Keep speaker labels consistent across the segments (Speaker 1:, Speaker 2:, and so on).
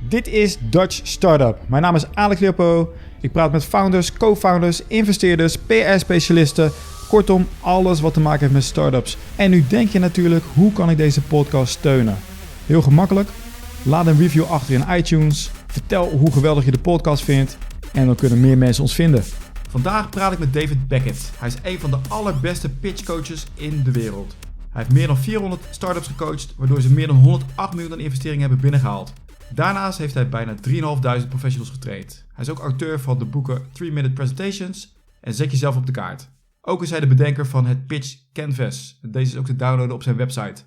Speaker 1: Dit is Dutch Startup. Mijn naam is Alexliehappo. Ik praat met founders, co-founders, investeerders, PR-specialisten. Kortom, alles wat te maken heeft met startups. En nu denk je natuurlijk, hoe kan ik deze podcast steunen? Heel gemakkelijk. Laat een review achter in iTunes. Vertel hoe geweldig je de podcast vindt. En dan kunnen meer mensen ons vinden. Vandaag praat ik met David Beckett. Hij is een van de allerbeste pitchcoaches in de wereld. Hij heeft meer dan 400 startups gecoacht, waardoor ze meer dan 108 miljoen aan investeringen hebben binnengehaald. Daarnaast heeft hij bijna 3.500 professionals getraind. Hij is ook auteur van de boeken 3-Minute Presentations en Zet jezelf op de kaart. Ook is hij de bedenker van het Pitch Canvas. Deze is ook te downloaden op zijn website.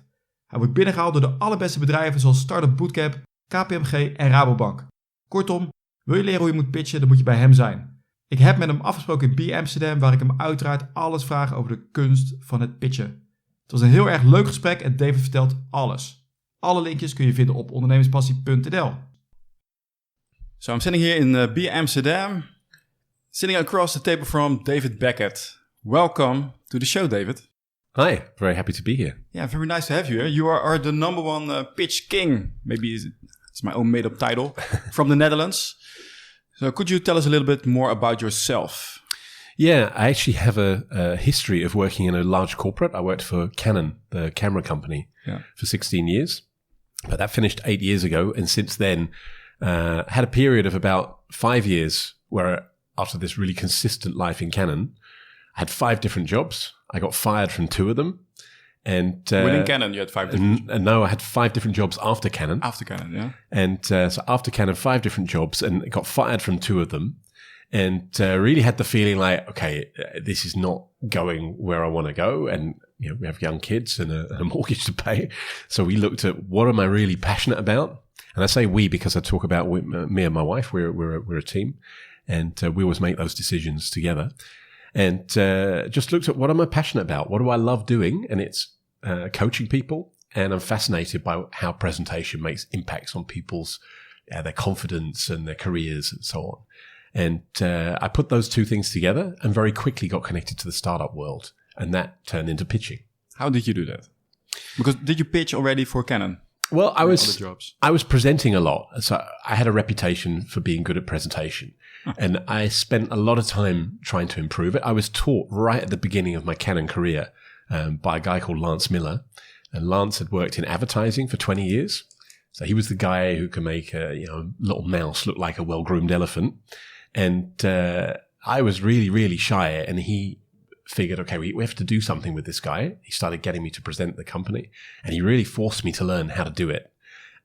Speaker 1: Hij wordt binnengehaald door de allerbeste bedrijven zoals Startup Bootcamp, KPMG en Rabobank. Kortom, wil je leren hoe je moet pitchen, dan moet je bij hem zijn. Ik heb met hem afgesproken in Amsterdam, waar ik hem uiteraard alles vraag over de kunst van het pitchen. Het was een heel erg leuk gesprek en David vertelt alles. Alle linkjes kun je vinden op ondernemerspassie.nl. So I'm sitting here in Amsterdam, sitting across the table from David Beckett. Welcome to the show, David.
Speaker 2: Hi, very happy to be here.
Speaker 1: Yeah, very nice to have you here. You are the number one pitch king. Maybe it's my own made-up title from the Netherlands. So could you tell us a little bit more about yourself?
Speaker 2: Yeah, I actually have a history of working in a large corporate. I worked for Canon, the camera company, for 16 years. But that finished 8 years ago. And since then, had a period of about 5 years where after this really consistent life in Canon, I had 5 different jobs. I got fired from 2 of them. And
Speaker 1: within Canon, you had 5 different jobs?
Speaker 2: No, I had 5 different jobs after Canon.
Speaker 1: After Canon, yeah.
Speaker 2: And so after Canon, 5 different jobs, and got fired from 2 of them. And really had the feeling like, okay, this is not going where I want to go. And, you know, we have young kids and a mortgage to pay. So we looked at what am I really passionate about? And I say we because I talk about me and my wife. We're a team. And we always make those decisions together. And just looked at what am I passionate about? What do I love doing? And it's coaching people. And I'm fascinated by how presentation makes impacts on people's their confidence and their careers and so on. And I put those 2 things together and very quickly got connected to the startup world. And that turned into pitching.
Speaker 1: How did you do that? Because did you pitch already for Canon?
Speaker 2: Well, I was presenting a lot. So I had a reputation for being good at presentation. And I spent a lot of time trying to improve it. I was taught right at the beginning of my Canon career by a guy called Lance Miller. And Lance had worked in advertising for 20 years. So he was the guy who can make a little mouse look like a well-groomed elephant. And I was really, really shy. And he figured, okay, we have to do something with this guy. He started getting me to present the company. And he really forced me to learn how to do it.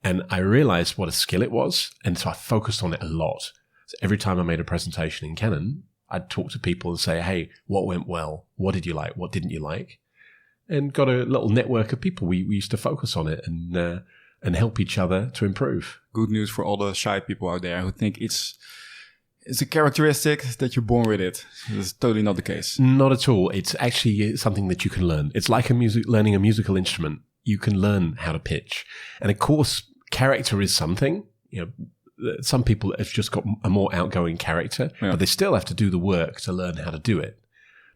Speaker 2: And I realized what a skill it was. And so I focused on it a lot. So every time I made a presentation in Canon, I'd talk to people and say, hey, what went well? What did you like? What didn't you like? And got a little network of people. We used to focus on it and help each other to improve.
Speaker 1: Good news for all the shy people out there who think it's a characteristic that you're born with it. It's totally not the case.
Speaker 2: Not at all. It's actually something that you can learn. It's like learning a musical instrument. You can learn how to pitch. And of course, character is something. Some people have just got a more outgoing character, but they still have to do the work to learn how to do it.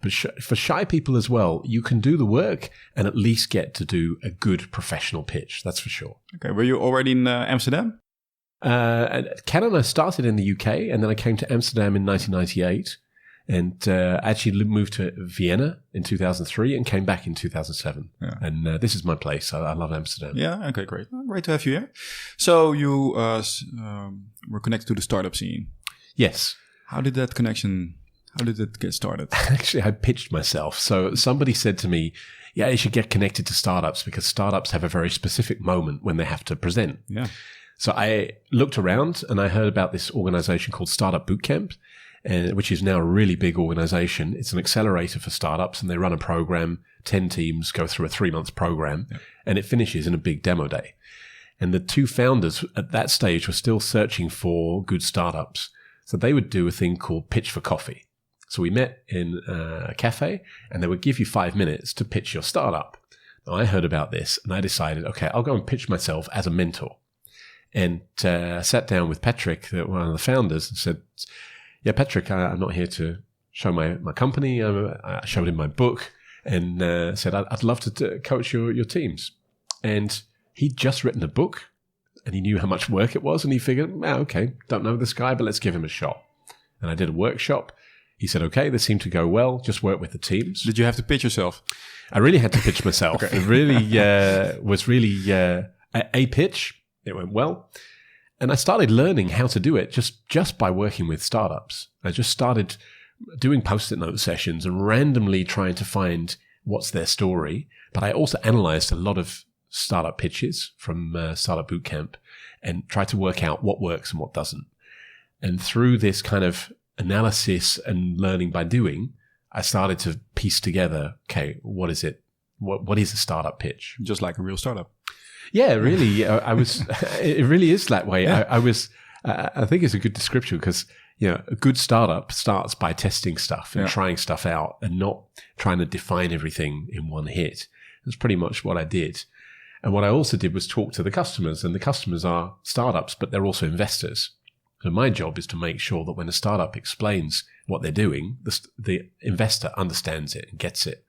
Speaker 2: But for shy people as well, you can do the work and at least get to do a good professional pitch. That's for sure.
Speaker 1: Okay. Were you already in Amsterdam?
Speaker 2: At Canon, I started in the UK, and then I came to Amsterdam in 1998, and actually moved to Vienna in 2003 and came back in 2007. Yeah. And this is my place. I love Amsterdam.
Speaker 1: Yeah, okay, great. Great to have you here. So you were connected to the startup scene.
Speaker 2: Yes.
Speaker 1: How did it get started?
Speaker 2: Actually, I pitched myself. So somebody said to me, yeah, you should get connected to startups because startups have a very specific moment when they have to present.
Speaker 1: Yeah.
Speaker 2: So I looked around and I heard about this organization called Startup Bootcamp, which is now a really big organization. It's an accelerator for startups, and they run a program. 10 teams go through a 3-month program, and it finishes in a big demo day. And the 2 founders at that stage were still searching for good startups. So they would do a thing called Pitch for Coffee. So we met in a cafe, and they would give you 5 minutes to pitch your startup. Now, I heard about this, and I decided, okay, I'll go and pitch myself as a mentor. And I sat down with Patrick, one of the founders, and said, yeah, Patrick, I'm not here to show my company. I showed him my book and said, I'd love to coach your teams. And he'd just written a book and he knew how much work it was, and he figured, okay, don't know this guy, but let's give him a shot. And I did a workshop. He said, okay, this seemed to go well. Just work with the teams.
Speaker 1: Did you have to pitch yourself?
Speaker 2: I really had to pitch myself.
Speaker 1: Okay.
Speaker 2: It really was really a pitch. It went well. And I started learning how to do it just by working with startups. I just started doing Post-it note sessions and randomly trying to find what's their story. But I also analyzed a lot of startup pitches from Startup Bootcamp and tried to work out what works and what doesn't. And through this kind of analysis and learning by doing, I started to piece together, okay, what is it? What is a startup pitch?
Speaker 1: Just like a real startup.
Speaker 2: Yeah, really. It really is that way.
Speaker 1: Yeah.
Speaker 2: I think it's a good description because, a good startup starts by testing stuff and trying stuff out and not trying to define everything in one hit. That's pretty much what I did. And what I also did was talk to the customers, and the customers are startups, but they're also investors. So my job is to make sure that when a startup explains what they're doing, the investor understands it and gets it.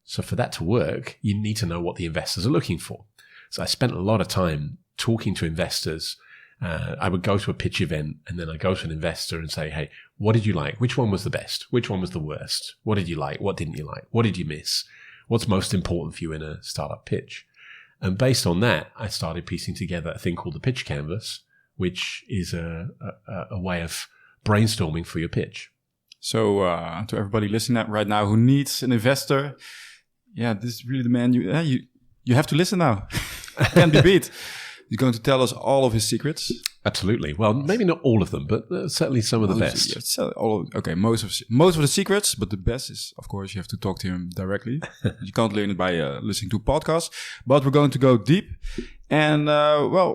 Speaker 2: So for that to work, you need to know what the investors are looking for. So I spent a lot of time talking to investors. I would go to a pitch event, and then I go to an investor and say, hey, what did you like? Which one was the best? Which one was the worst? What did you like? What didn't you like? What did you miss? What's most important for you in a startup pitch? And based on that, I started piecing together a thing called the pitch canvas, which is a way of brainstorming for your pitch.
Speaker 1: So to everybody listening right now who needs an investor, this is really the man you have to listen now. Can't be beat. He's going to tell us all of his secrets.
Speaker 2: Absolutely. Well, maybe not all of them, but certainly some of the best.
Speaker 1: Most of the secrets, but the best is, of course, you have to talk to him directly. You can't learn it by listening to podcasts. But we're going to go deep. And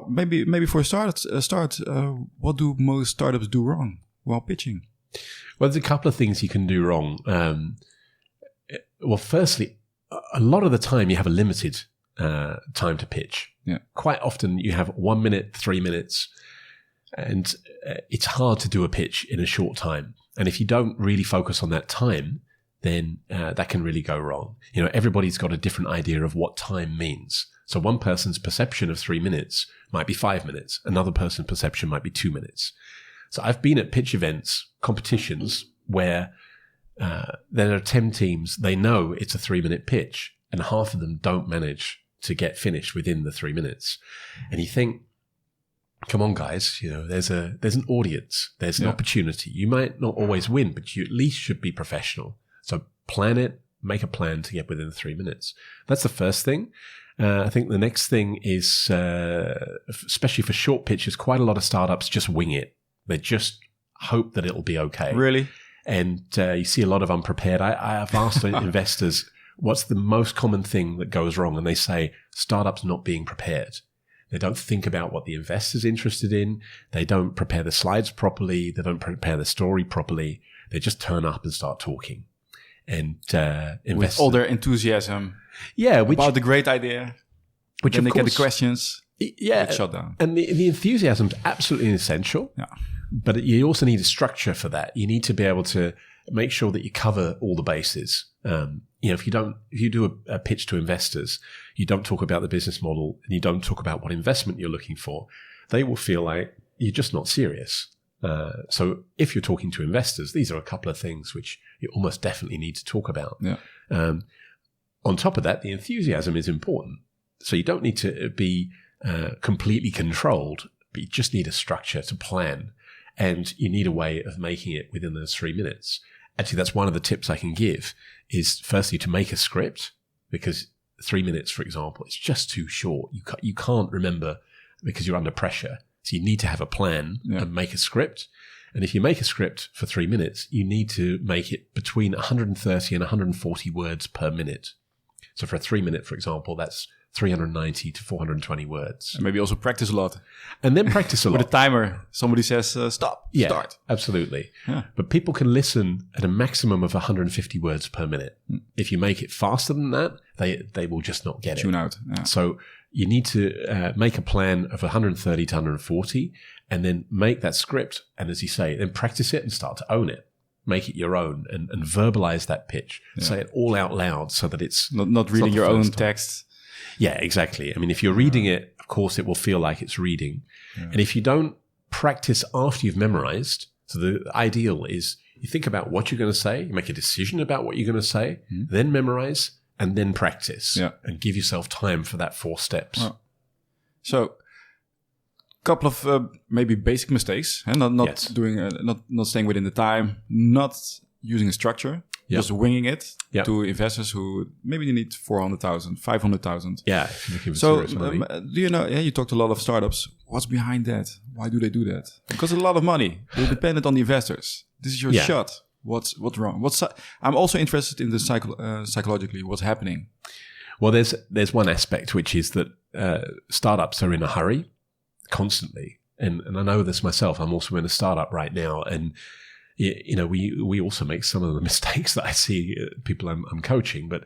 Speaker 1: maybe for a start, what do most startups do wrong while pitching?
Speaker 2: Well, there's a couple of things you can do wrong. Firstly, a lot of the time you have a limited time to pitch.
Speaker 1: Yeah.
Speaker 2: Quite often you have 1 minute, 3 minutes, and it's hard to do a pitch in a short time. And if you don't really focus on that time, then that can really go wrong. Everybody's got a different idea of what time means. So one person's perception of 3 minutes might be 5 minutes. Another person's perception might be 2 minutes. So I've been at pitch events, competitions, where there are 10 teams. They know it's a 3-minute pitch, and half of them don't manage to get finished within the 3 minutes. And you think, come on, guys, there's an audience, there's an opportunity. You might not always win, but you at least should be professional. So plan it, make a plan to get within the 3 minutes. That's the first thing. I think the next thing is, especially for short pitches, quite a lot of startups just wing it. They just hope that it'll be okay.
Speaker 1: Really?
Speaker 2: And you see a lot of unprepared. I have asked investors, what's the most common thing that goes wrong? And they say, startups not being prepared. They don't think about what the investor's interested in. They don't prepare the slides properly. They don't prepare the story properly. They just turn up and start talking. And
Speaker 1: with all their enthusiasm.
Speaker 2: Yeah.
Speaker 1: About the great idea.
Speaker 2: Which
Speaker 1: then
Speaker 2: of
Speaker 1: they
Speaker 2: course,
Speaker 1: get the questions.
Speaker 2: Yeah.
Speaker 1: Get shut down.
Speaker 2: And the enthusiasm is absolutely essential.
Speaker 1: Yeah.
Speaker 2: But you also need a structure for that. You need to be able to make sure that you cover all the bases. If you do a pitch to investors, you don't talk about the business model and you don't talk about what investment you're looking for, they will feel like you're just not serious. So if you're talking to investors, these are a couple of things which you almost definitely need to talk about.
Speaker 1: Yeah.
Speaker 2: On top of that, the enthusiasm is important. So you don't need to be completely controlled, but you just need a structure to plan. And you need a way of making it within those 3 minutes. Actually, that's one of the tips I can give is firstly to make a script, because 3 minutes, for example, is just too short. You can't remember because you're under pressure. So you need to have a plan and make a script. And if you make a script for 3 minutes, you need to make it between 130 and 140 words per minute. So for a 3 minute, for example, that's 390 to 420 words.
Speaker 1: And maybe also practice a lot.
Speaker 2: And then practice a lot.
Speaker 1: With a timer. Somebody says, stop, start.
Speaker 2: Absolutely.
Speaker 1: Yeah.
Speaker 2: But people can listen at a maximum of 150 words per minute. If you make it faster than that, they will just not get it.
Speaker 1: Tune out. Yeah.
Speaker 2: So you need to make a plan of 130 to 140 and then make that script. And as you say, then practice it and start to own it. Make it your own and verbalize that pitch. Yeah. Say it all out loud so that it's
Speaker 1: not reading your own text.
Speaker 2: Yeah, exactly. I mean, if you're reading it, of course it will feel like it's reading. Yeah. And if you don't practice after you've memorized, so the ideal is you think about what you're going to say, you make a decision about what you're going to say, then memorize, and then practice, and give yourself time for that 4 steps.
Speaker 1: Oh. So, couple of maybe basic mistakes, and not doing, not staying within the time, not using a structure, just winging it to investors who maybe they need 400,000, 500,000.
Speaker 2: Yeah.
Speaker 1: So, do you know? Yeah, you talked to a lot of startups. What's behind that? Why do they do that? Because a lot of money. They're dependent on the investors. This is your shot. What's wrong? I'm also interested in the psychologically what's happening.
Speaker 2: Well, there's one aspect which is that startups are in a hurry constantly, and I know this myself. I'm also in a startup right now, and we also make some of the mistakes that I see people I'm coaching, but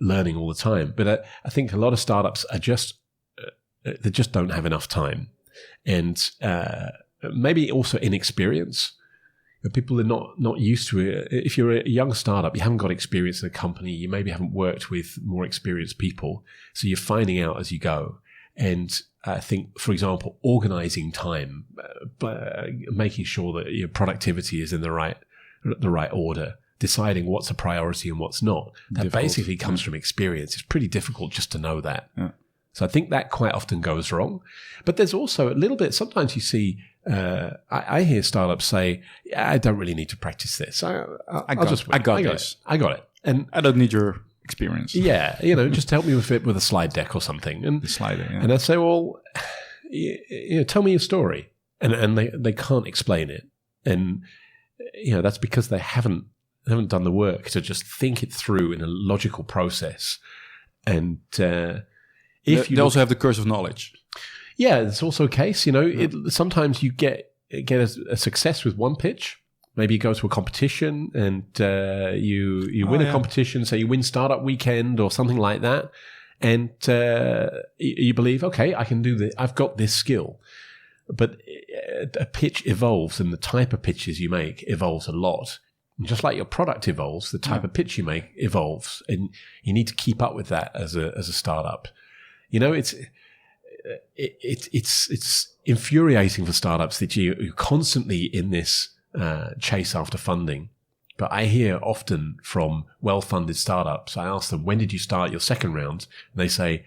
Speaker 2: learning all the time. But I think a lot of startups are they just don't have enough time, and maybe also inexperience. People are not used to it. If you're a young startup, you haven't got experience in a company, you maybe haven't worked with more experienced people, so you're finding out as you go. And I think, for example, organizing time, making sure that your productivity is in the right order, deciding what's a priority and what's not, that basically comes from experience. It's pretty difficult just to know that. Yeah. So I think that quite often goes wrong. But there's also a little bit, sometimes you see, I hear startups say, I don't really need to practice this. I got it. And
Speaker 1: I don't need your experience.
Speaker 2: Yeah. Just help me with it with a slide deck or something. And
Speaker 1: the slider,
Speaker 2: and I say, well, tell me your story. And they can't explain it. And, that's because they haven't done the work to just think it through in a logical process. And,
Speaker 1: they also have the curse of knowledge.
Speaker 2: Yeah, it's also a case. Sometimes you get a success with one pitch. Maybe you go to a competition and you win a competition. So you win Startup Weekend or something like that, and you believe, okay, I can do this. I've got this skill. But a pitch evolves, and the type of pitches you make evolves a lot. And just like your product evolves, the type of pitch you make evolves, and you need to keep up with that as a startup. It's infuriating for startups that you're constantly in this chase after funding. But I hear often from well-funded startups, I ask them, when did you start your second round? And they say,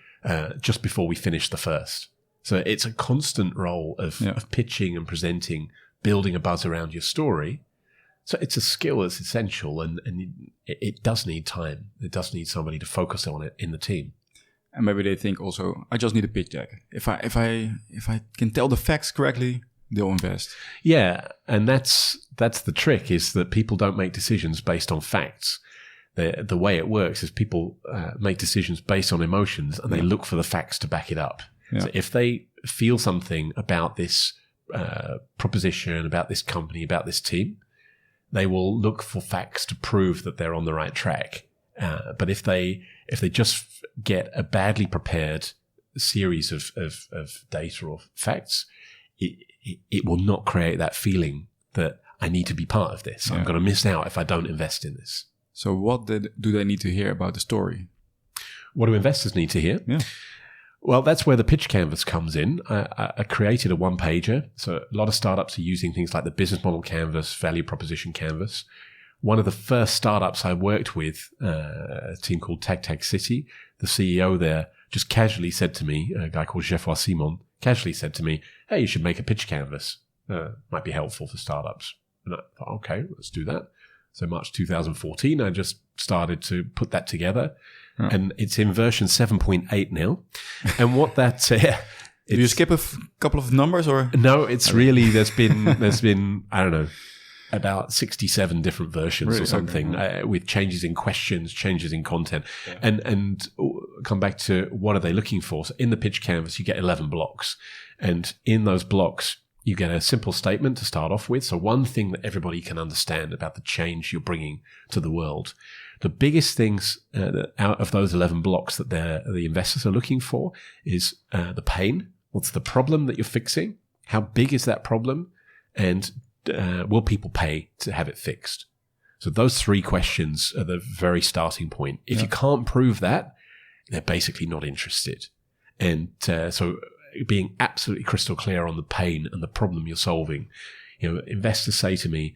Speaker 2: just before we finished the first. So it's a constant role of pitching and presenting, building a buzz around your story. So it's a skill that's essential, and it does need time. It does need somebody to focus on it in the team.
Speaker 1: And maybe they think also, I just need a pitch deck. If I can tell the facts correctly, they'll invest.
Speaker 2: Yeah, and that's the trick, is that people don't make decisions based on facts. The way it works is people make decisions based on emotions, and they look for the facts to back it up. Yeah. So if they feel something about this proposition, about this company, about this team, they will look for facts to prove that they're on the right track. But if they just get a badly prepared series of data or facts, it will not create that feeling that I need to be part of this. I'm going to miss out if I don't invest in this.
Speaker 1: So what do they need to hear about the story?
Speaker 2: What do investors need to hear? Yeah. Well, that's where the pitch canvas comes in. I created a one-pager. So a lot of startups are using things like the business model canvas, value proposition canvas. One of the first startups I worked with, a team called Tag City, the CEO there just casually said to me, a guy called Geoffroy Simon, casually said to me, hey, you should make a pitch canvas. Might be helpful for startups. And I thought, okay, let's do that. So March 2014, I just started to put that together. Oh. And it's in version 7.8 now. And what that...
Speaker 1: Did you skip a couple of numbers or?
Speaker 2: No, it's really, there's been, I don't know, about 67 different versions or something, with changes in questions, changes in content. Yeah. And come back to what are they looking for? So in the pitch canvas, you get 11 blocks. And in those blocks, you get a simple statement to start off with. So one thing that everybody can understand about the change you're bringing to the world. The biggest things out of those 11 blocks that the investors are looking for is the pain. What's the problem that you're fixing? How big is that problem? And will people pay to have it fixed? So those three questions are the very starting point. If you can't prove that, they're basically not interested. And so being absolutely crystal clear on the pain and the problem you're solving. Investors say to me,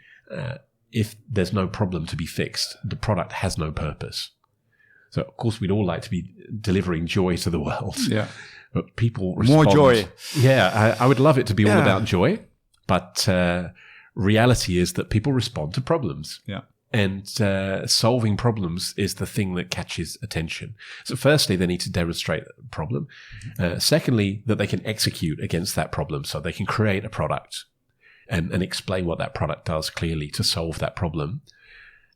Speaker 2: if there's no problem to be fixed, the product has no purpose. So, of course, we'd all like to be delivering joy to the world.
Speaker 1: Yeah.
Speaker 2: But people respond.
Speaker 1: More joy.
Speaker 2: Yeah, I would love it to be all about joy. But reality is that people respond to problems.
Speaker 1: Yeah.
Speaker 2: And solving problems is the thing that catches attention. So firstly, they need to demonstrate a problem. Secondly, that they can execute against that problem. So they can create a product and explain what that product does clearly to solve that problem.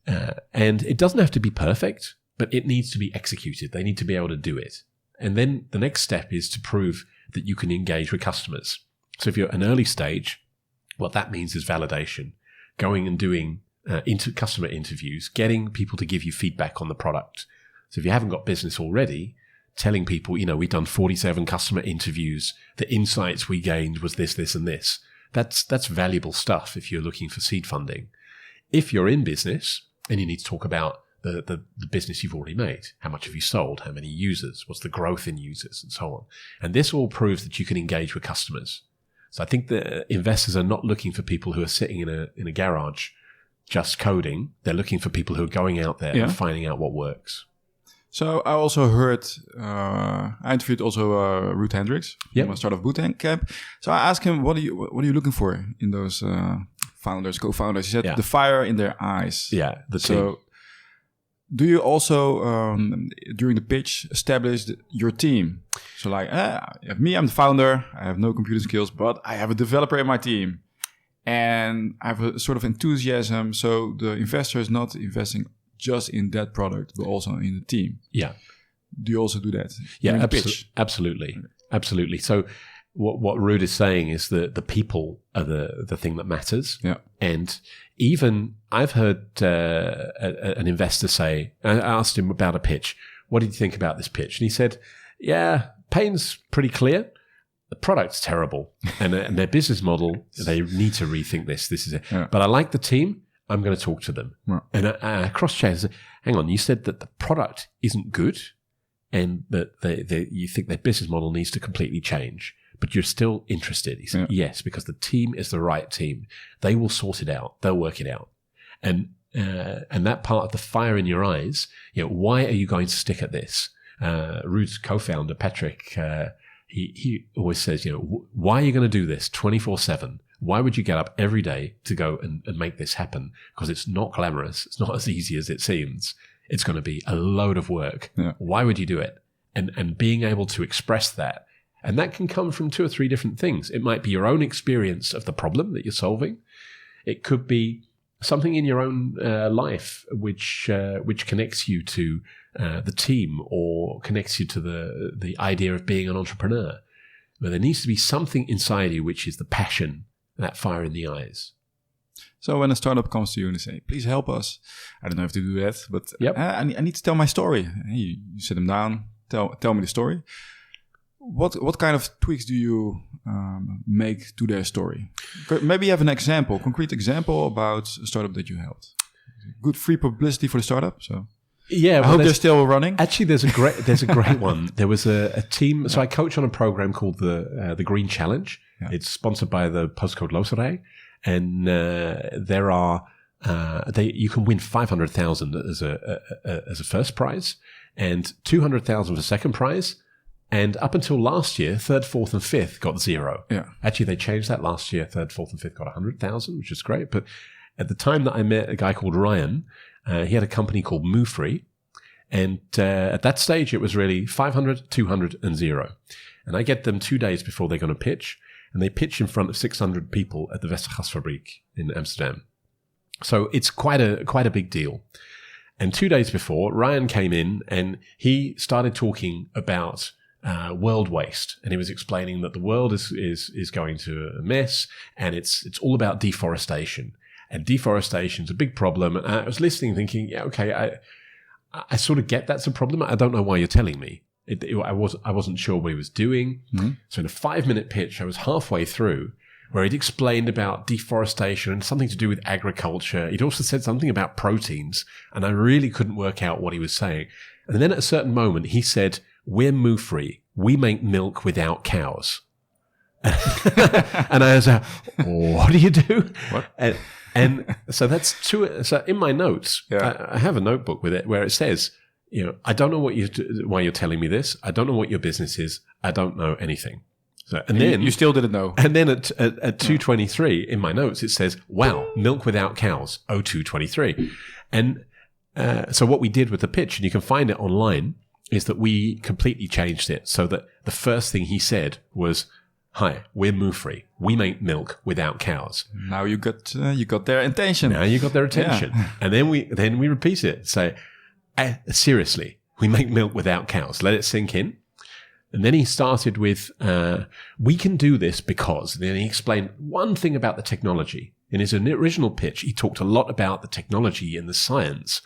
Speaker 2: And it doesn't have to be perfect, but it needs to be executed. They need to be able to do it. And then the next step is to prove that you can engage with customers. So if you're at an early stage, what that means is validation, going and doing into customer interviews, getting people to give you feedback on the product. So if you haven't got business already, telling people, we've done 47 customer interviews. The insights we gained was this, this, and this. That's valuable stuff if you're looking for seed funding. If you're in business and you need to talk about the business you've already made, how much have you sold, how many users, what's the growth in users, and so on. And this all proves that you can engage with customers. So I think that investors are not looking for people who are sitting in a garage just coding. They're looking for people who are going out there and finding out what works.
Speaker 1: So I also heard, I interviewed also Ruud Hendricks from a startup bootcamp. So I asked him, what are you looking for in those founders, co-founders? He said the fire in their eyes.
Speaker 2: Yeah, the team.
Speaker 1: Do you also, during the pitch, establish your team? So like, me, I'm the founder. I have no computer skills, but I have a developer in my team. And I have a sort of enthusiasm. So the investor is not investing just in that product, but also in the team.
Speaker 2: Yeah.
Speaker 1: Do you also do that?
Speaker 2: Yeah, absolutely. Absolutely. So what Ruud is saying is that the people are the thing that matters.
Speaker 1: Yeah.
Speaker 2: And even I've heard an investor say, I asked him about a pitch. What did you think about this pitch? And he said, pain's pretty clear. The product's terrible. And their business model, they need to rethink this. This is it. Yeah. But I like the team. I'm going to talk to them. Yeah. And I cross-checked and said, hang on, you said that the product isn't good and that you think their business model needs to completely change, but you're still interested. He said, yes, because the team is the right team. They will sort it out. They'll work it out. And that part of the fire in your eyes, why are you going to stick at this? Ruud's co-founder, Patrick, he always says, why are you going to do this 24/7? Why would you get up every day to go and make this happen? Because it's not glamorous. It's not as easy as it seems. It's going to be a load of work. Yeah. Why would you do it? And being able to express that. And that can come from 2 or 3 different things. It might be your own experience of the problem that you're solving. It could be something in your own life which connects you to the team or connects you to the idea of being an entrepreneur. But there needs to be something inside you which is the passion, that fire in the eyes.
Speaker 1: So when a startup comes to you and they say, please help us, I don't know if to do that, but I need to tell my story. You sit them down, tell me the story. What kind of tweaks do you make to their story? Maybe you have an example, concrete example about a startup that you helped. Good free publicity for the startup. So I hope they're still running.
Speaker 2: Actually, there's a great one. There was a team. So I coach on a program called the Green Challenge. Yeah. It's sponsored by the Postcode Loterij, and there are you can win 500,000 as a first prize, and 200,000 for second prize. And up until last year, 3rd, 4th, and 5th got 0. Yeah. Actually, they changed that last year. 3rd, 4th, and 5th got 100,000, which is great. But at the time that I met a guy called Ryan, he had a company called MooFree. And at that stage, it was really 500, 200, and 0. And I get them 2 days before they're going to pitch. And they pitch in front of 600 people at the Westergasfabriek in Amsterdam. So it's quite a big deal. And 2 days before, Ryan came in and he started talking about world waste, and he was explaining that the world is going to a mess, and it's all about deforestation, and deforestation is a big problem. And I was listening, thinking, I sort of get that's a problem. I don't know why you're telling me. I wasn't sure what he was doing. Mm-hmm. So in a 5-minute pitch, I was halfway through, where he'd explained about deforestation and something to do with agriculture. He'd also said something about proteins, and I really couldn't work out what he was saying. And then at a certain moment, he said, we're MooFree. we make milk without cows. And I was like, what do you do?
Speaker 3: What?
Speaker 2: And so that's two. So in my notes, I have a notebook with it where it says, I don't know why you're telling me this. I don't know what your business is. I don't know anything. So, and then
Speaker 3: you still didn't know.
Speaker 2: And then at 2:23 in my notes, it says, wow, milk without cows, 02:23. And so what we did with the pitch, and you can find it online, is that we completely changed it so that the first thing he said was, hi, we're moo-free. We make milk without cows.
Speaker 3: Now you got their attention.
Speaker 2: Now you got their attention. Yeah. And then we repeat it. Say, seriously, we make milk without cows. Let it sink in. And then he started with, we can do this because, and then he explained one thing about the technology. In his original pitch, he talked a lot about the technology and the science.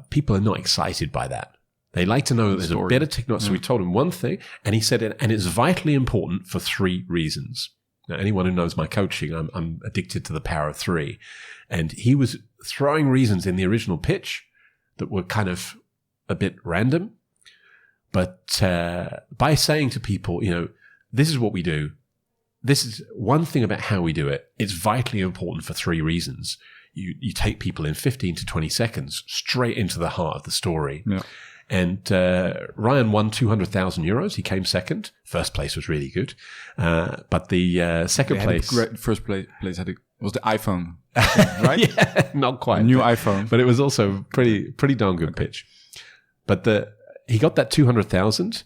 Speaker 2: People are not excited by that. They like to know that there's a better technology. So we told him one thing, and he said, and it's vitally important for 3 reasons. Now, anyone who knows my coaching, I'm addicted to the power of 3. And he was throwing reasons in the original pitch that were kind of a bit random. But by saying to people, this is what we do. This is one thing about how we do it. It's vitally important for 3 reasons. You take people in 15 to 20 seconds straight into the heart of the story. Yeah. And Ryan won 200,000 euros. He came second. First place was really good. But the second place...
Speaker 3: First place was the iPhone, right?
Speaker 2: Yeah, not quite.
Speaker 3: New iPhone.
Speaker 2: But it was also pretty darn good pitch. But he got that 200,000.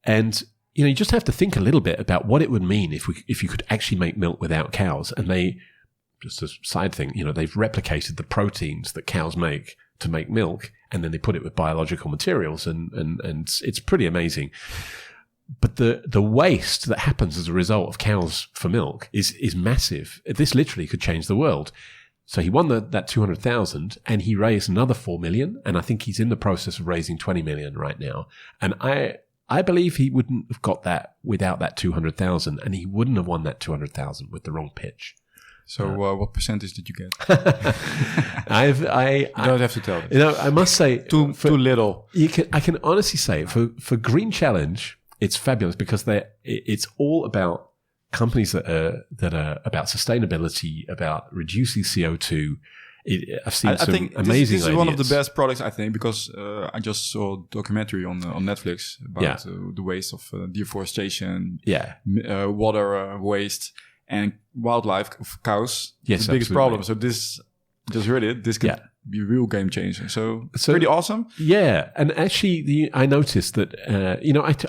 Speaker 2: And, you just have to think a little bit about what it would mean if you could actually make milk without cows. And just a side thing, they've replicated the proteins that cows make to make milk, and then they put it with biological materials, and it's pretty amazing. But the waste that happens as a result of cows for milk is massive. This literally could change the world. So he won that 200,000, and he raised another 4 million, and I think he's in the process of raising 20 million right now. And I believe he wouldn't have got that without that 200,000, and he wouldn't have won that 200,000 with the wrong pitch.
Speaker 3: So what percentage did you get?
Speaker 2: I
Speaker 3: don't have to tell this.
Speaker 2: I must say
Speaker 3: too little.
Speaker 2: I can honestly say for Green Challenge, it's fabulous because it's all about companies that are about sustainability, about reducing CO2. I've seen some amazing ideas.
Speaker 3: This is one of the best products, I think, because I just saw a documentary on Netflix about the waste of deforestation, water waste, and wildlife of cows.
Speaker 2: Yes,
Speaker 3: the biggest problem. So this, just heard it. This could be a real game changer. So pretty awesome.
Speaker 2: Yeah, and actually, I noticed that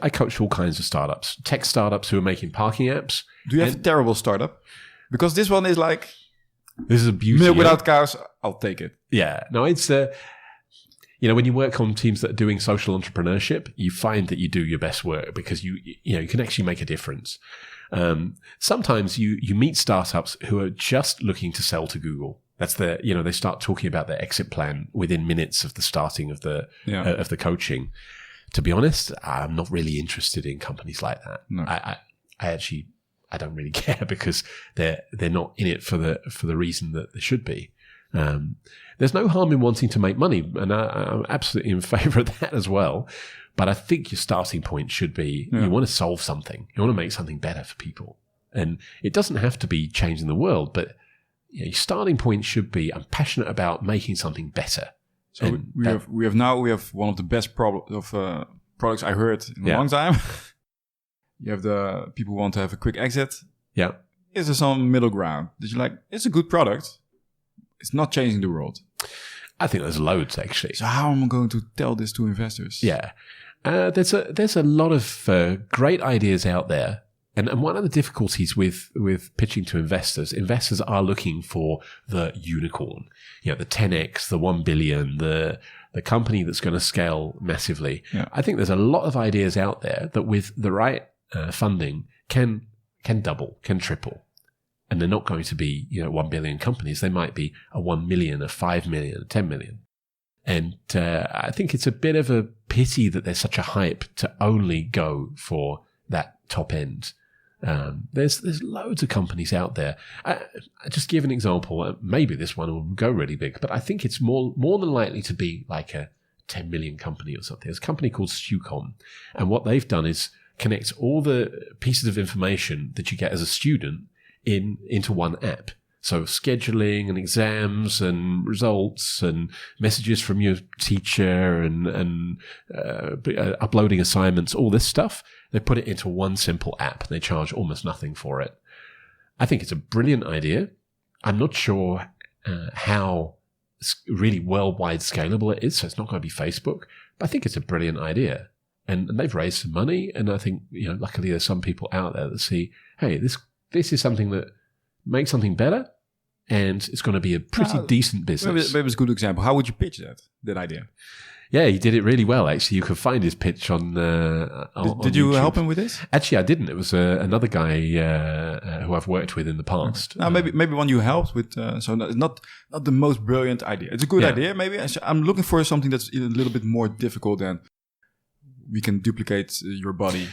Speaker 2: I coach all kinds of startups, tech startups who are making parking apps.
Speaker 3: Do you have a terrible startup? Because this one is like,
Speaker 2: this is a beauty.
Speaker 3: Milk without cows, I'll take it.
Speaker 2: Yeah, no, it's when you work on teams that are doing social entrepreneurship, you find that you do your best work because you can actually make a difference. Sometimes you meet startups who are just looking to sell to Google. That's they start talking about their exit plan within minutes of the starting of the coaching. To be honest, I'm not really interested in companies like that. No. I don't really care because they're not in it for the reason that they should be. There's no harm in wanting to make money, and I'm absolutely in favor of that as well. But I think your starting point should be you want to solve something. You want to make something better for people. And it doesn't have to be changing the world, but your starting point should be, I'm passionate about making something better.
Speaker 3: So we have one of the best products I heard in a long time. You have the people who want to have a quick exit.
Speaker 2: Yeah.
Speaker 3: Is there some middle ground that you're like, it's a good product. It's not changing the world.
Speaker 2: I think there's loads, actually.
Speaker 3: So how am I going to tell this to investors?
Speaker 2: Yeah. There's a lot of great ideas out there. And one of the difficulties with pitching to investors are looking for the unicorn, the 10x, the 1 billion, the company that's going to scale massively. Yeah. I think there's a lot of ideas out there that with the right funding can double, can triple. And they're not going to be, 1 billion companies. They might be a 1 million, a 5 million, a 10 million. And I think it's a bit of a pity that there's such a hype to only go for that top end. There's loads of companies out there. I just give an example. Maybe this one will go really big, but I think it's more than likely to be like a 10 million company or something. There's a company called Inkomen, and what they've done is connects all the pieces of information that you get as a student into one app. So scheduling and exams and results and messages from your teacher and uploading assignments, all this stuff, they put it into one simple app and they charge almost nothing for it. I think it's a brilliant idea. I'm not sure how really worldwide scalable it is, so it's not going to be Facebook, but I think it's a brilliant idea. And they've raised some money, and I think, luckily there's some people out there that see, hey, this is something that makes something better, and it's going to be a pretty decent business.
Speaker 3: Maybe it's a good example. How would you pitch that idea?
Speaker 2: Yeah, he did it really well, actually. You can find his pitch on
Speaker 3: Did you
Speaker 2: YouTube.
Speaker 3: help him with this?
Speaker 2: Actually, I didn't. It was another guy who I've worked with in the past.
Speaker 3: Now, maybe one you helped with. So not the most brilliant idea. It's a good idea. Maybe I'm looking for something that's a little bit more difficult than we can duplicate your body.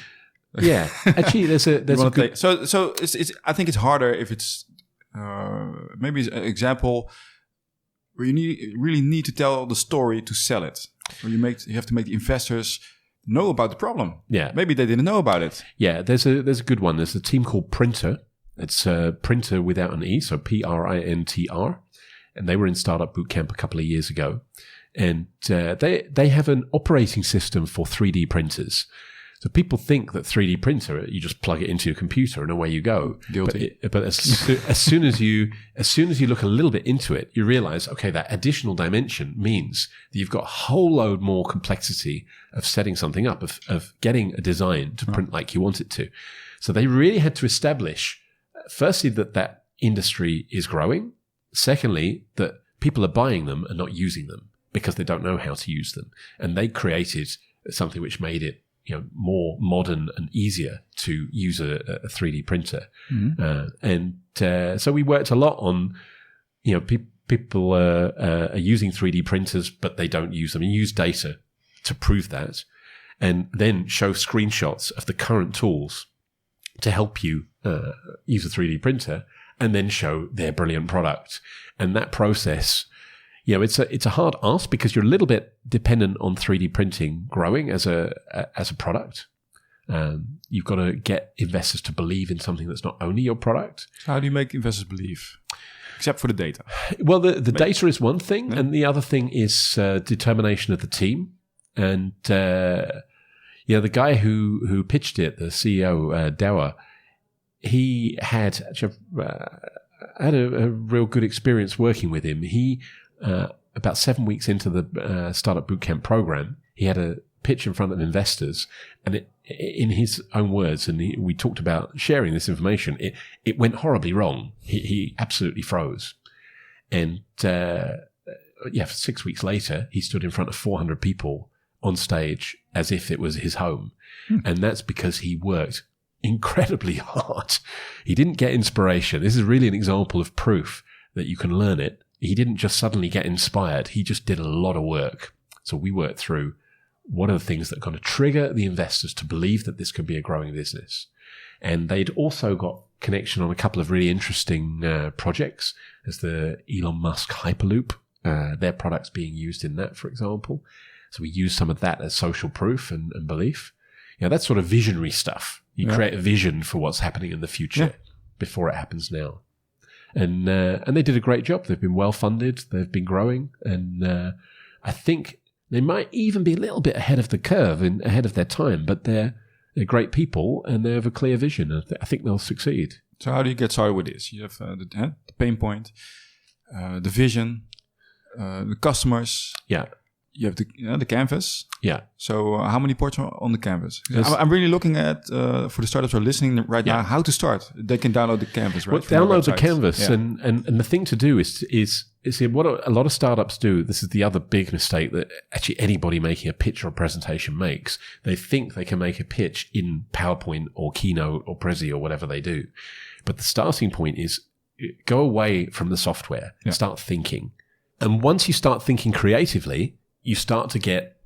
Speaker 2: Yeah, actually, there's a good...
Speaker 3: So it's. I think it's harder if it's maybe an example where you really need to tell the story to sell it. Or you have to make the investors know about the problem.
Speaker 2: Yeah,
Speaker 3: maybe they didn't know about it.
Speaker 2: Yeah, there's a good one. There's a team called Printer. It's Printer without an E, so PRINTR, and they were in Startup Bootcamp a couple of years ago, and they have an operating system for 3D printers. So people think that 3D printer, you just plug it into your computer and away you go.
Speaker 3: Guilty.
Speaker 2: But as soon as you look a little bit into it, you realize, okay, that additional dimension means that you've got a whole load more complexity of setting something up, of getting a design to print like you want it to. So they really had to establish, firstly, that industry is growing. Secondly, that people are buying them and not using them because they don't know how to use them. And they created something which made it more modern and easier to use a 3D printer. Mm-hmm. So we worked a lot on, people are using 3D printers, but they don't use them, and use data to prove that, and then show screenshots of the current tools to help you use a 3D printer, and then show their brilliant product. And that process, it's a hard ask because you're a little bit dependent on 3D printing growing as a product. You've got to get investors to believe in something that's not only your product.
Speaker 3: How do you make investors believe? Except for the data.
Speaker 2: Well, the data is one thing, and the other thing is determination of the team. And the guy who pitched it, the CEO, Dower, he had a real good experience working with him. He about 7 weeks into the Startup Bootcamp program, he had a pitch in front of investors, and in his own words, and we talked about sharing this information, it went horribly wrong. He absolutely froze. And for 6 weeks later, he stood in front of 400 people on stage as if it was his home. And that's because he worked incredibly hard. He didn't get inspiration. This is really an example of proof that you can learn it. He didn't just suddenly get inspired. He just did a lot of work. So we worked through what are the things that are going to trigger the investors to believe that this could be a growing business. And they'd also got connection on a couple of really interesting projects. There's the Elon Musk Hyperloop, their products being used in that, for example. So we use some of that as social proof and belief. That's sort of visionary stuff. You create a vision for what's happening in the future before it happens now. And they did a great job. They've been well funded. They've been growing. And I think they might even be a little bit ahead of the curve and ahead of their time, but they're great people and they have a clear vision. I think they'll succeed.
Speaker 3: So how do you get started with this? You have the pain point, the vision, the customers.
Speaker 2: Yeah.
Speaker 3: You have the canvas.
Speaker 2: Yeah.
Speaker 3: So how many ports are on the canvas? I'm really looking at, for the startups who are listening right now, how to start. They can download the canvas, right?
Speaker 2: Well, download the canvas. Yeah. And the thing to do is what a lot of startups do. This is the other big mistake that actually anybody making a pitch or a presentation makes. They think they can make a pitch in PowerPoint or Keynote or Prezi or whatever they do. But the starting point is go away from the software and start thinking. And once you start thinking creatively, you start to get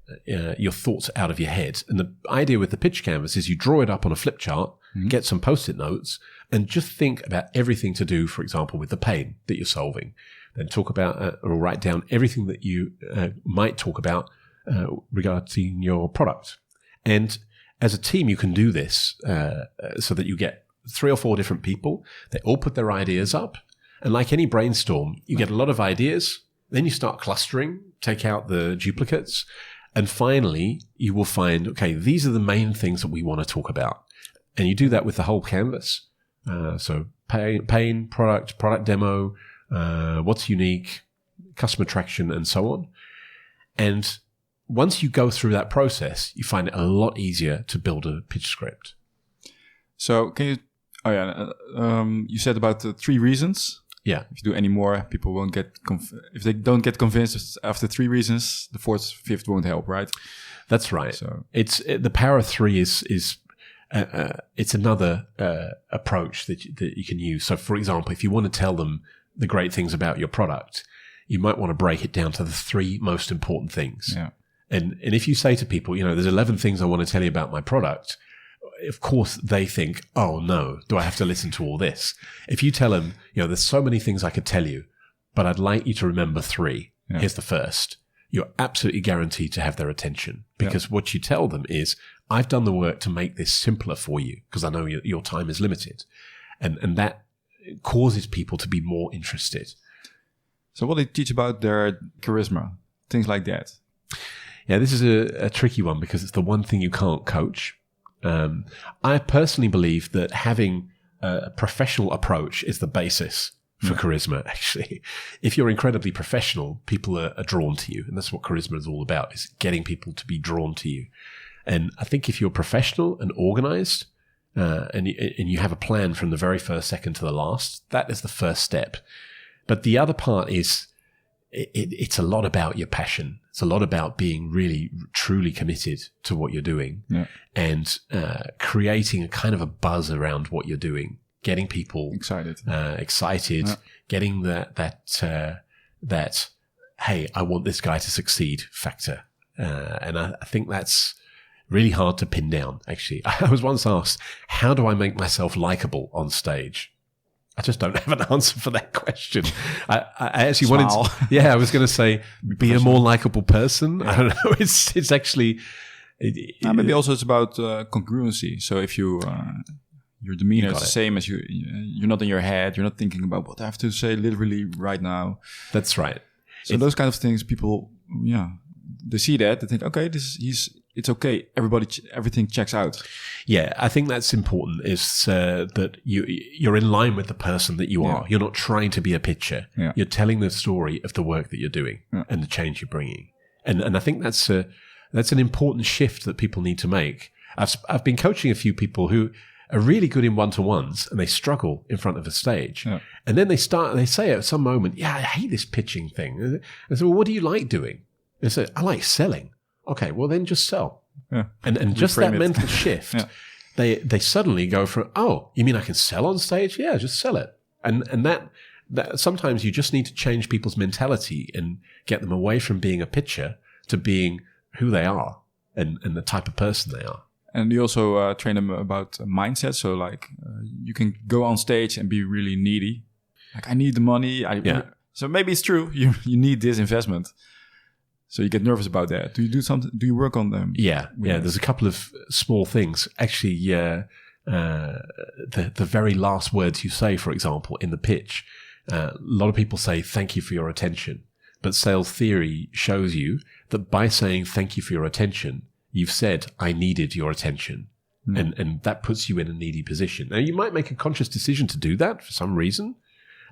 Speaker 2: your thoughts out of your head. And the idea with the pitch canvas is you draw it up on a flip chart, get some Post-it notes, and just think about everything to do, for example, with the pain that you're solving. Then talk about or write down everything that you might talk about regarding your product. And as a team, you can do this so that you get 3 or 4 different people. They all put their ideas up. And like any brainstorm, you get a lot of ideas. Then you start clustering, take out the duplicates. And finally, you will find, okay, these are the main things that we want to talk about. And you do that with the whole canvas. So pain, product demo, what's unique, customer traction, and so on. And once you go through that process, you find it a lot easier to build a pitch script.
Speaker 3: So can you, you said about the 3 reasons.
Speaker 2: Yeah.
Speaker 3: If you do any more, people won't get, if they don't get convinced after 3 reasons, the 4th, 5th won't help, right?
Speaker 2: That's right.
Speaker 3: So
Speaker 2: the power of 3 is it's another approach that you can use. So for example, if you want to tell them the great things about your product, you might want to break it down to the 3 most important things.
Speaker 3: Yeah.
Speaker 2: And if you say to people, there's 11 things I want to tell you about my product, of course they think, oh no, do I have to listen to all this? If you tell them, there's so many things I could tell you, but I'd like you to remember 3. Yeah. Here's the first. You're absolutely guaranteed to have their attention, because what you tell them is, I've done the work to make this simpler for you because I know your time is limited. And that causes people to be more interested.
Speaker 3: So what do they teach about their charisma? Things like that.
Speaker 2: Yeah, this is a tricky one because it's the one thing you can't coach. I personally believe that having a professional approach is the basis for charisma, actually. If you're incredibly professional, people are drawn to you. And that's what charisma is all about, is getting people to be drawn to you. And I think if you're professional and organized, and you have a plan from the very first second to the last, that is the first step. But the other part is it's a lot about your passion. It's a lot about being really, truly committed to what you're doing, and creating a kind of a buzz around what you're doing, getting people excited, getting that hey, I want this guy to succeed factor. And I think that's really hard to pin down, actually. I was once asked, how do I make myself likable on stage? I just don't have an answer for that question. I actually wanted to, I was going to say, be a more likable person. I don't know. It's actually...
Speaker 3: maybe also it's about congruency. So if you... your demeanor is the same as you're not in your head. You're not thinking about what I have to say literally right now.
Speaker 2: That's right.
Speaker 3: So those kind of things, people, they see that. They think, okay, it's okay. Everything checks out.
Speaker 2: Yeah, I think that's important, is that you're in line with the person that you are. You're not trying to be a pitcher. Yeah. You're telling the story of the work that you're doing and the change you're bringing. And I think that's an important shift that people need to make. I've been coaching a few people who are really good in one-to-ones and they struggle in front of a stage. Yeah. And then they say at some moment, I hate this pitching thing. And I say, well, what do you like doing? They say, I like selling. Okay, well then just sell. Yeah. And just that mental shift, they suddenly go from, oh, you mean I can sell on stage? Yeah, just sell it. And that sometimes you just need to change people's mentality and get them away from being a pitcher to being who they are and the type of person they are.
Speaker 3: And you also train them about mindset. So like you can go on stage and be really needy. Like, I need the money. So maybe it's true. You need this investment. So you get nervous about that. Do you do something? Do you work on them?
Speaker 2: Yeah. There's a couple of small things. Actually, the very last words you say, for example, in the pitch, a lot of people say, thank you for your attention. But sales theory shows you that by saying thank you for your attention, you've said, I needed your attention. And that puts you in a needy position. Now, you might make a conscious decision to do that for some reason.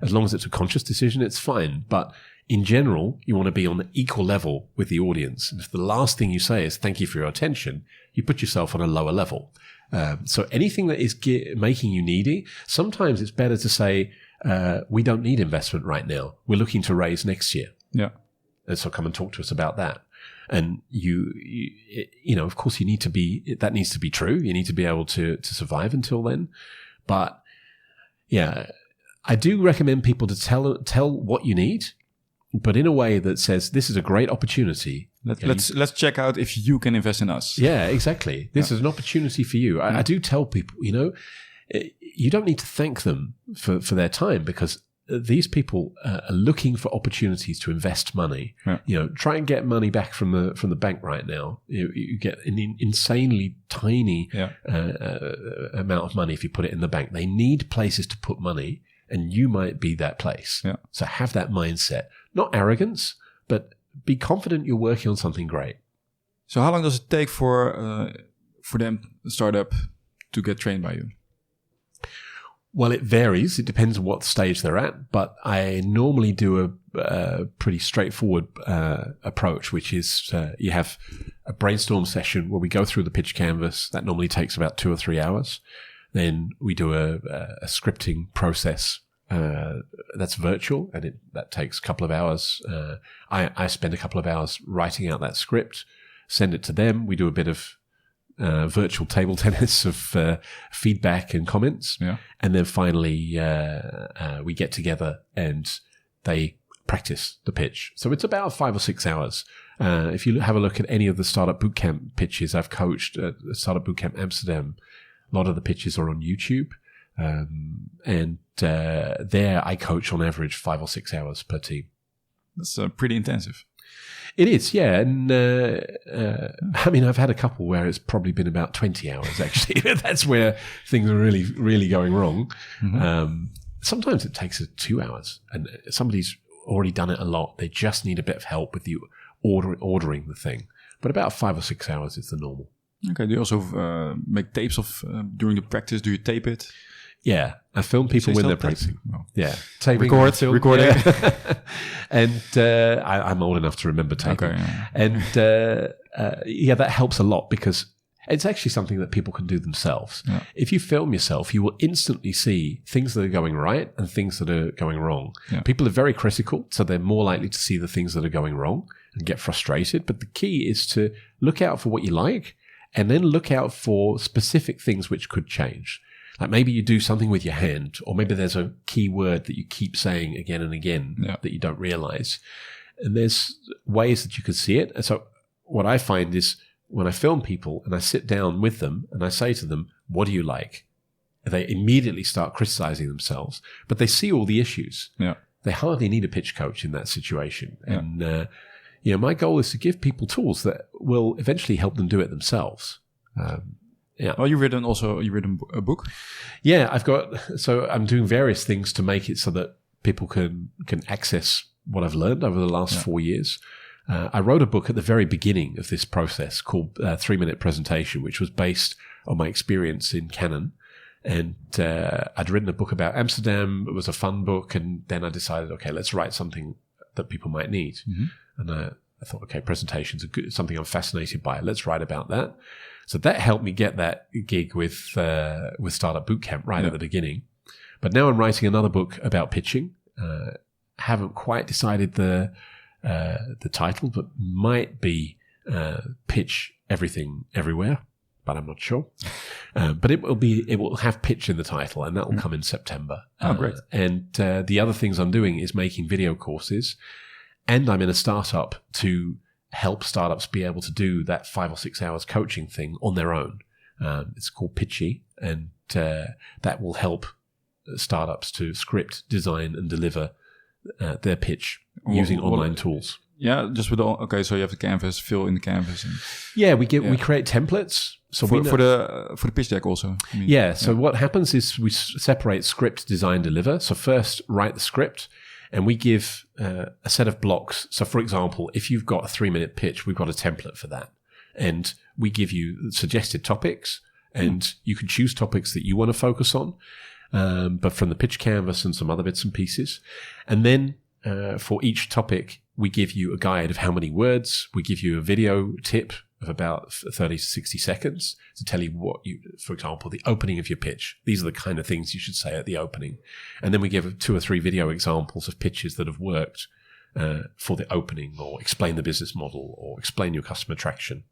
Speaker 2: As long as it's a conscious decision, it's fine. But in general, you want to be on the equal level with the audience. And if the last thing you say is thank you for your attention, you put yourself on a lower level. So anything that is making you needy, sometimes it's better to say, we don't need investment right now. We're looking to raise next year.
Speaker 3: Yeah.
Speaker 2: And so come and talk to us about that. And you of course that needs to be true. You need to be able to survive until then. But I do recommend people to tell what you need, but in a way that says, this is a great opportunity.
Speaker 3: Let's check out if you can invest in us.
Speaker 2: Yeah, exactly. This is an opportunity for you. I do tell people, you don't need to thank them for their time, because these people are looking for opportunities to invest money.
Speaker 3: Yeah.
Speaker 2: Try and get money back from the bank right now. You get an insanely tiny amount of money if you put it in the bank. They need places to put money, and you might be that place.
Speaker 3: Yeah.
Speaker 2: So have that mindset, not arrogance, but be confident you're working on something great.
Speaker 3: So how long does it take for them, the startup, to get trained by you?
Speaker 2: Well, it varies. It depends on what stage they're at. But I normally do a pretty straightforward approach, which is you have a brainstorm session where we go through the pitch canvas. That normally takes about 2 or 3 hours. Then we do a scripting process that's virtual, and that takes a couple of hours. I spend a couple of hours writing out that script, send it to them. We do a bit of virtual table tennis of feedback and comments.
Speaker 3: Yeah.
Speaker 2: And then finally we get together and they practice the pitch. So it's about 5 or 6 hours. If you have a look at any of the Startup Bootcamp pitches I've coached at Startup Bootcamp Amsterdam, a lot of the pitches are on YouTube. And there I coach on average 5 or 6 hours per team.
Speaker 3: That's pretty intensive.
Speaker 2: It is, yeah. And I mean, I've had a couple where it's probably been about 20 hours, actually. That's where things are really, really going wrong. Mm-hmm. Sometimes it takes 2 hours, and somebody's already done it a lot. They just need a bit of help with you ordering the thing. But about 5 or 6 hours is the normal.
Speaker 3: Okay. Do you also make tapes of during the practice? Do you tape it?
Speaker 2: Yeah, I film people when they're practicing.
Speaker 3: Oh.
Speaker 2: Yeah, taping,
Speaker 3: recording.
Speaker 2: Yeah. And I'm old enough to remember taping.
Speaker 3: Okay, yeah.
Speaker 2: And that helps a lot because it's actually something that people can do themselves.
Speaker 3: Yeah.
Speaker 2: If you film yourself, you will instantly see things that are going right and things that are going wrong.
Speaker 3: Yeah.
Speaker 2: People are very critical, so they're more likely to see the things that are going wrong and get frustrated. But the key is to look out for what you like and then look out for specific things which could change. Like maybe you do something with your hand, or maybe there's a key word that you keep saying again and again that you don't realize. And there's ways that you could see it. And so what I find is when I film people and I sit down with them and I say to them, what do you like? They immediately start criticizing themselves, but they see all the issues.
Speaker 3: Yeah.
Speaker 2: They hardly need a pitch coach in that situation.
Speaker 3: Yeah.
Speaker 2: And, my goal is to give people tools that will eventually help them do it themselves. Yeah.
Speaker 3: Oh, you've written a book?
Speaker 2: Yeah, I'm doing various things to make it so that people can access what I've learned over the last 4 years. I wrote a book at the very beginning of this process called 3-Minute Presentation, which was based on my experience in Canon. And I'd written a book about Amsterdam. It was a fun book. And then I decided, okay, let's write something that people might need. Mm-hmm. And I thought, okay, presentations are something I'm fascinated by. Let's write about that. So that helped me get that gig with Startup Bootcamp right at the beginning. But now I'm writing another book about pitching. Haven't quite decided the title, but might be Pitch Everything Everywhere, but I'm not sure. But it will have pitch in the title, and that will come in September.
Speaker 3: Oh, great!
Speaker 2: And the other things I'm doing is making video courses, and I'm in a startup to help startups be able to do that 5 or 6 hours coaching thing on their own. It's called Pitchy, and that will help startups to script, design, and deliver their pitch using online tools.
Speaker 3: Yeah, just with so you have the canvas, fill in the canvas.
Speaker 2: We create templates. So
Speaker 3: for the pitch deck also.
Speaker 2: What happens is we separate script, design, deliver. So first write the script. And we give a set of blocks. So, for example, if you've got a 3-minute pitch, we've got a template for that. And we give you suggested topics, and you can choose topics that you want to focus on, but from the pitch canvas and some other bits and pieces. And then for each topic, we give you a guide of how many words. We give you a video tip of about 30 to 60 seconds to tell you for example, the opening of your pitch. These are the kind of things you should say at the opening. And then we give 2 or 3 video examples of pitches that have worked for the opening, or explain the business model, or explain your customer traction.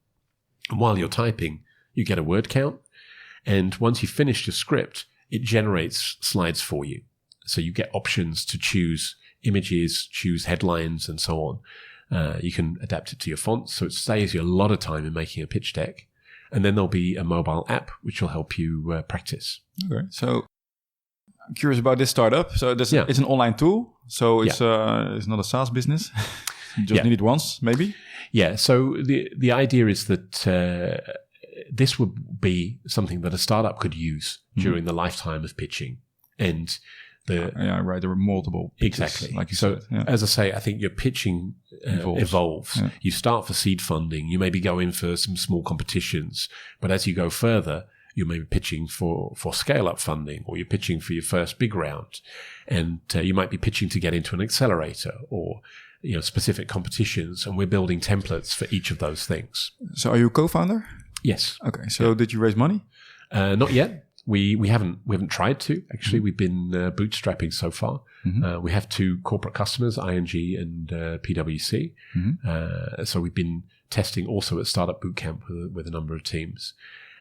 Speaker 2: And while you're typing, you get a word count. And once you've finished your script, it generates slides for you. So you get options to choose images, choose headlines, and so on. You can adapt it to your fonts, so it saves you a lot of time in making a pitch deck. And then there'll be a mobile app which will help you practice.
Speaker 3: Okay. So I'm curious about this startup. So it's an online tool. So it's not a SaaS business. You just need it once, maybe?
Speaker 2: Yeah. So the idea is that this would be something that a startup could use during the lifetime of pitching. And there are multiple pitches, exactly.
Speaker 3: Like you said. Yeah.
Speaker 2: As I say, I think your pitching evolves. Yeah. You start for seed funding. You maybe go in for some small competitions. But as you go further, you may be pitching for scale-up funding, or you're pitching for your first big round. And you might be pitching to get into an accelerator or specific competitions. And we're building templates for each of those things.
Speaker 3: So are you a co-founder?
Speaker 2: Yes.
Speaker 3: Okay. So did you raise money?
Speaker 2: Not yet. We haven't tried to. Actually, we've been bootstrapping so far. We have 2 corporate customers, ING and PwC. So we've been testing also at Startup Bootcamp with a number of teams.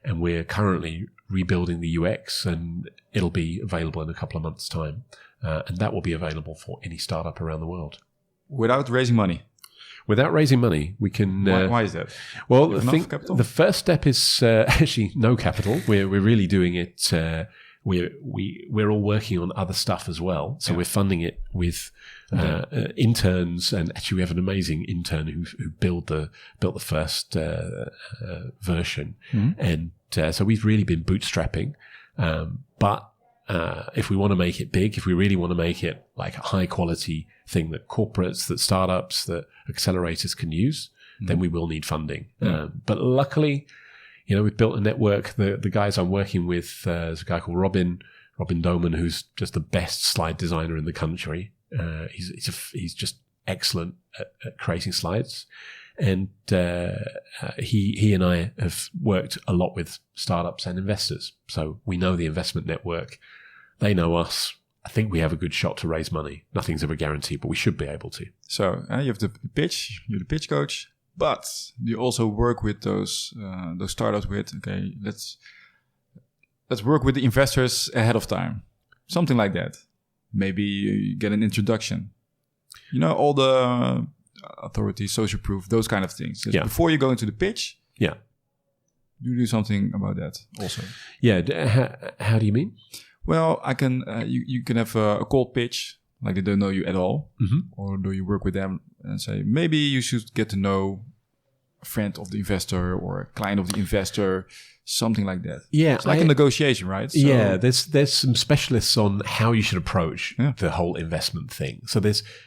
Speaker 2: And we're currently rebuilding the UX, and it'll be available in a couple of months' time. And that will be available for any startup around the world.
Speaker 3: Without raising money?
Speaker 2: Without raising money, we can...
Speaker 3: Why is that?
Speaker 2: Well, the first step is actually no capital. We're really doing it... We're all working on other stuff as well. So we're funding it with interns, and actually we have an amazing intern who built the first version. And so we've really been bootstrapping. But if we want to make it big, if we really want to make it like a high quality thing that corporates, that startups, that accelerators can use, then we will need funding. But luckily, we've built a network. The guys I'm working with, there's a guy called Robin Doman, who's just the best slide designer in the country. He's just excellent at creating slides. And he and I have worked a lot with startups and investors. So we know the investment network. They know us. I think we have a good shot to raise money. Nothing's ever guaranteed, but we should be able to.
Speaker 3: So you have the pitch. You're the pitch coach. But you also work with those startups with, okay, let's work with the investors ahead of time. Something like that. Maybe you get an introduction. All the authority, social proof, those kind of things. Before you go into the pitch, you do something about that also.
Speaker 2: Yeah. How do you mean?
Speaker 3: Well, I can. You can have a cold pitch, like they don't know you at all, or do you work with them and say maybe you should get to know a friend of the investor or a client of the investor, something like that.
Speaker 2: Yeah,
Speaker 3: it's like a negotiation, right? So,
Speaker 2: there's some specialists on how you should approach the whole investment thing. So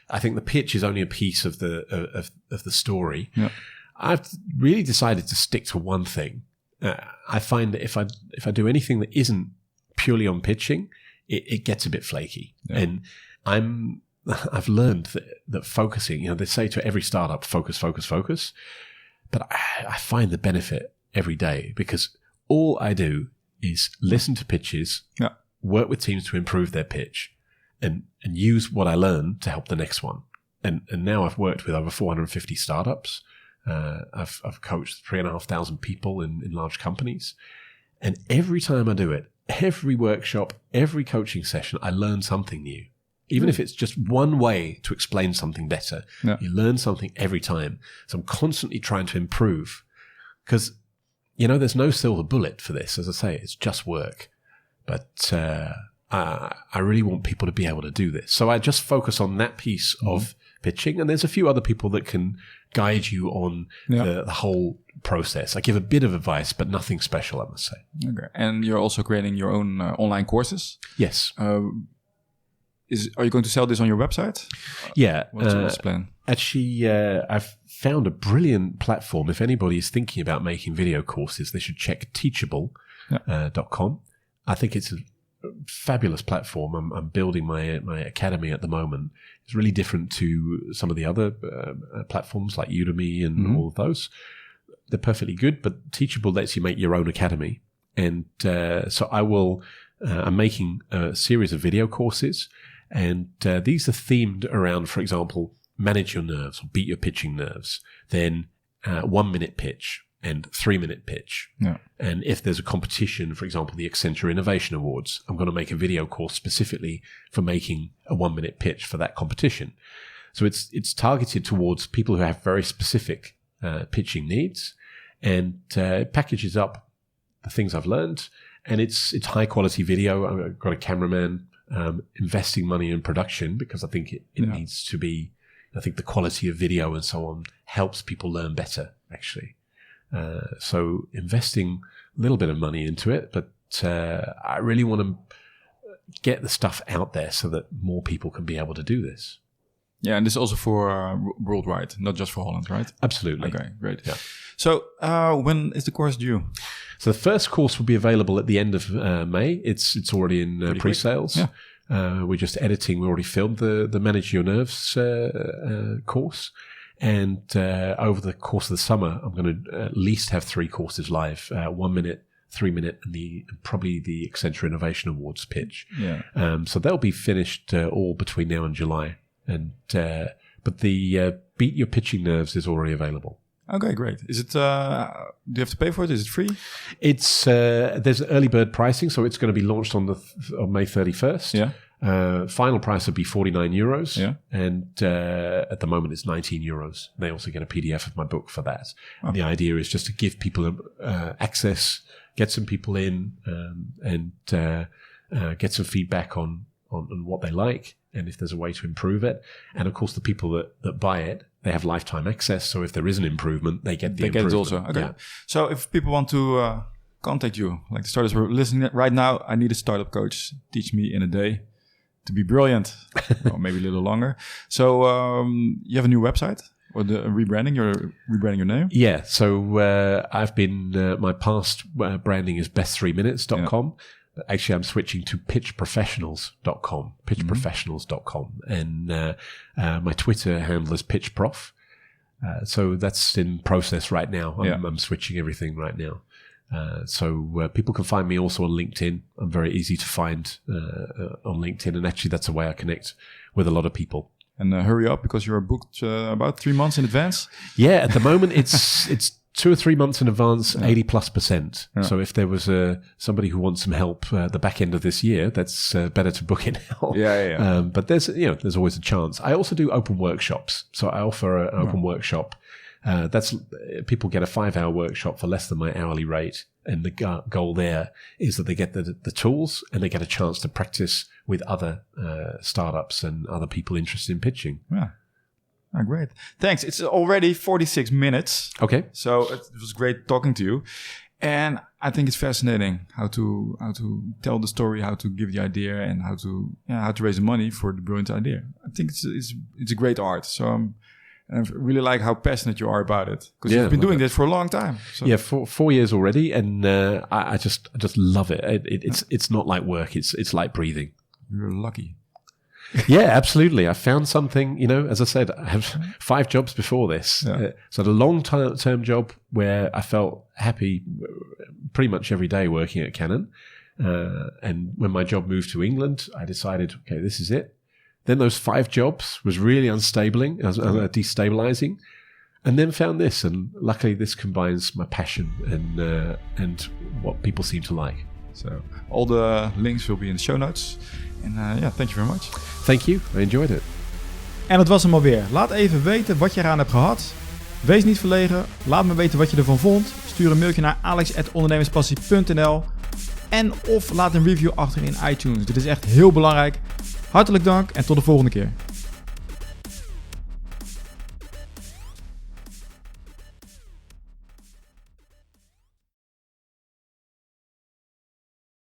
Speaker 2: I think the pitch is only a piece of the story. Yeah. I've really decided to stick to one thing. I find that if I do anything that isn't purely on pitching, it gets a bit flaky. Yeah. And I've learned that focusing, they say to every startup, focus. But I find the benefit every day, because all I do is listen to pitches, work with teams to improve their pitch, and use what I learn to help the next one. And now I've worked with over 450 startups. I've coached 3,500 people in large companies. And every time I do it, every workshop, every coaching session, I learn something new. Even if it's just one way to explain something better, you learn something every time. So I'm constantly trying to improve, because, there's no silver bullet for this. As I say, it's just work. But I really want people to be able to do this. So I just focus on that piece of pitching. And there's a few other people that can guide you on the whole process. I give a bit of advice, but nothing special, I must say.
Speaker 3: Okay. And you're also creating your own online courses?
Speaker 2: Yes.
Speaker 3: Are you going to sell this on your website?
Speaker 2: Yeah.
Speaker 3: What's the plan?
Speaker 2: Actually, I've found a brilliant platform. If anybody is thinking about making video courses, they should check teachable.com. I think it's a fabulous platform. I'm building my academy at the moment. It's really different to some of the other platforms like Udemy and all of those. They're perfectly good, but Teachable lets you make your own academy. And so I'm making a series of video courses. And these are themed around, for example, manage your nerves or beat your pitching nerves, then 1 minute pitch and 3 minute pitch. Yeah. And if there's a competition, for example, the Accenture Innovation Awards, I'm going to make a video course specifically for making a 1 minute pitch for that competition. So it's targeted towards people who have very specific pitching needs, and it packages up the things I've learned. And it's high quality video. I've got a cameraman investing money in production, because I think it needs to be, I think the quality of video and so on helps people learn better, actually. So investing a little bit of money into it, but I really want to get the stuff out there so that more people can be able to do this.
Speaker 3: Yeah, and this is also for worldwide, not just for Holland, right?
Speaker 2: Absolutely.
Speaker 3: Okay, great.
Speaker 2: Yeah.
Speaker 3: So when is the course due?
Speaker 2: So the first course will be available at the end of May. It's already in pre-sales.
Speaker 3: Yeah.
Speaker 2: We're just editing. We already filmed the Manage Your Nerves course. And over the course of the summer, I'm going to at least have 3 courses live, 1 minute, 3 minute, and probably the Accenture Innovation Awards pitch.
Speaker 3: Yeah.
Speaker 2: So they'll be finished all between now and July. And but the Beat Your Pitching Nerves is already available.
Speaker 3: Okay, great. Is it? Do you have to pay for it? Is it free?
Speaker 2: It's there's early bird pricing, so it's going to be launched on May 31st.
Speaker 3: Yeah.
Speaker 2: Final price would be €49.
Speaker 3: Yeah.
Speaker 2: And at the moment it's €19. They also get a PDF of my book for that. Oh. The idea is just to give people access, get some people in, and get some feedback on what they like, and if there's a way to improve it. And of course, the people that buy it, they have lifetime access. So if there is an improvement, they get the improvement.
Speaker 3: Get it also. Okay. Yeah. So if people want to contact you, like the startups who are listening right now, I need a startup coach. Teach me in a day to be brilliant, or maybe a little longer. So you have a new website, or the rebranding? You're rebranding your name?
Speaker 2: Yeah. So I've been my past branding is best3minutes.com. Yeah. Actually, I'm switching to pitchprofessionals.com, pitchprofessionals.com. And my Twitter handle is pitchprof. So that's in process right now. I'm switching everything right now. So people can find me also on LinkedIn. I'm very easy to find on LinkedIn. And actually, that's the way I connect with a lot of people.
Speaker 3: And hurry up, because you're booked about 3 months in advance.
Speaker 2: Yeah, at the moment, it's 2 or 3 months in advance, 80+%. Yeah. So if there was somebody who wants some help the back end of this year, that's better to book it now.
Speaker 3: Yeah.
Speaker 2: But there's always a chance. I also do open workshops. So I offer an open workshop. That's people get a 5-hour workshop for less than my hourly rate. And the goal there is that they get the tools and they get a chance to practice with other startups and other people interested in pitching.
Speaker 3: Yeah. Oh, great. Thanks. It's already 46 minutes.
Speaker 2: Okay.
Speaker 3: So it was great talking to you. And I think it's fascinating how to tell the story, how to give the idea, and how to raise the money for the brilliant idea. I think it's a great art. So I really like how passionate you are about it, because you've been doing this for a long time. So.
Speaker 2: Yeah, for 4 years already, and I just love it. It's not like work. It's like breathing.
Speaker 3: You're lucky.
Speaker 2: Yeah, absolutely. I found something, as I said, I have 5 jobs before this. Yeah. So I had a long-term job where I felt happy pretty much every day working at Canon. And when my job moved to England, I decided, okay, this is it. Then those 5 jobs was really destabilizing. And then found this. And luckily this combines my passion and what people seem to like.
Speaker 3: So all the links will be in the show notes. And thank you very much.
Speaker 2: Thank you. I enjoyed it.
Speaker 1: En dat was hem alweer. Laat even weten wat je eraan hebt gehad. Wees niet verlegen. Laat me weten wat je ervan vond. Stuur een mailtje naar Alex@ondernemerspassie.nl. En of laat een review achter in iTunes. Dit is echt heel belangrijk. Hartelijk dank en tot de volgende keer.